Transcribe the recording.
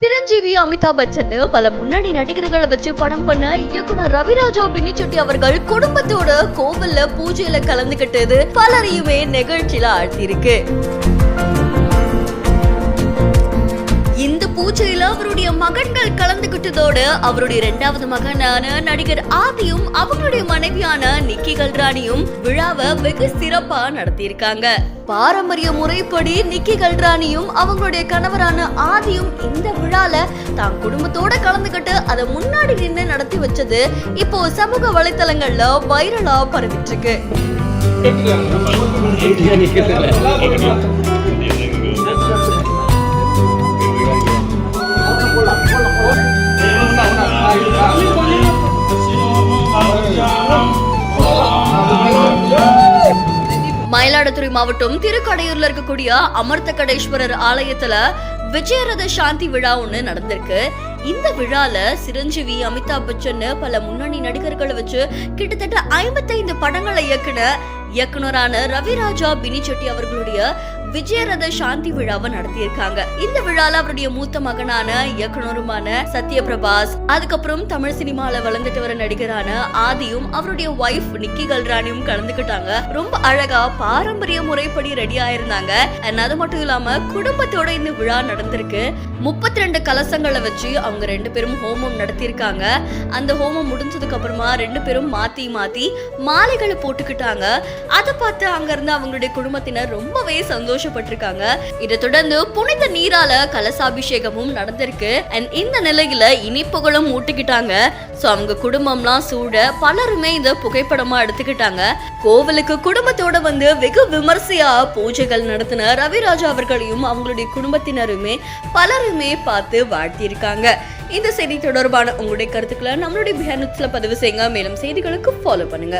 சிரஞ்சீவி, அமிதாப் பச்சன் பல முன்னணி நடிகர்களை வச்சு படம் பண்ண இயக்குனர் ரவிராஜா பின்னிச்செட்டி அவர்கள் குடும்பத்தோட கோவில்ல பூஜையில கலந்துகிட்டது பலரையுமே நிகழ்ச்சியில ஆழ்த்திருக்கு. இந்த பூஜையில அவருடைய மகன்கள் கலந்துகிட்டதோடு அவருடைய 2வது மகனான நடிகர் ஆதியும் அவங்களுடைய மனைவியான நிக்கி கல்ராணியும் விழாவை வெகு சிறப்பா நடத்தியிருக்காங்க. பாரம்பரிய முறைப்படி நிக்கி கல்ராணியும் அவங்களுடைய கணவரான ஆதியும் இந்த விழால தான் குடும்பத்தோட கலந்துகிட்டு அதை முன்னாடி நின்று நடத்தி வச்சது இப்போ சமூக வலைத்தளங்கள்ல வைரலா பரவிட்டு இருக்கு. மயிலாடுதுறை மாவட்டம் திருக்கடையூர்ல இருக்கக்கூடிய அமர்த்தகடேஸ்வரர் ஆலயத்துல விஜயரத சாந்தி விழா ஒண்ணு நடந்திருக்கு. இந்த விழால சிரஞ்சீவி, அமிதாப் பச்சன் பல முன்னணி நடிகர்களை வச்சு கிட்டத்தட்ட 55 படங்களை இயக்குனரான ரவிராஜா பின்னிச்செட்டி அவர்களுடைய விஜயரத சாந்தி விழாவை நடத்தியிருக்காங்க. இந்த விழால அவருடைய மூத்த மகனான இயக்குனருமான சத்யபிரபாஸ், அதுக்கப்புறம் தமிழ் சினிமால வளர்ந்துட்டு வர நடிகரான ஆதியும் அவருடைய ஒய்ஃப் நிக்கி கல்ராணியும் கலந்துக்கிட்டாங்க. ரொம்ப அழகா பாரம்பரிய முறைப்படி ரெடி ஆயிருந்தாங்க. அது மட்டும் இல்லாம குடும்பத்தோட இந்த விழா நடந்திருக்கு. 32 கலசங்களை வச்சு அவங்க 2 பேரும் ஹோமம் நடத்தியிருக்காங்க. அந்த ஹோமம் முடிஞ்சதுக்கு அப்புறமா 2 பேரும் மாத்தி மாலைகளை போட்டுக்கிட்டாங்க. அதை பார்த்து அங்க இருந்து அவங்களுடைய குடும்பத்தினர் ரொம்பவே சந்தோஷப்பட்டிருக்காங்க. இதை தொடர்ந்து புனித நீரால கலசாபிஷேகமும் நடந்திருக்கு. இந்த நிலையில இனிப்புகளும் ஊட்டிக்கிட்டாங்க. அவங்க குடும்பம்லாம் சூட பலருமே இந்த புகைப்படமா எடுத்துக்கிட்டாங்க. கோவிலுக்கு குடும்பத்தோட வந்து வெகு விமர்சையா பூஜைகள் நடத்தின ரவிராஜா அவர்களையும் அவங்களுடைய குடும்பத்தினருமே பலருமே பார்த்து வாழ்த்தியிருக்காங்க. இந்த செய்தி தொடர்பான உங்களுடைய கருத்துக்களை நம்மளுடைய பதிவு செய்யுங்க. மேலும் செய்திகளுக்கு ஃபாலோ பண்ணுங்க.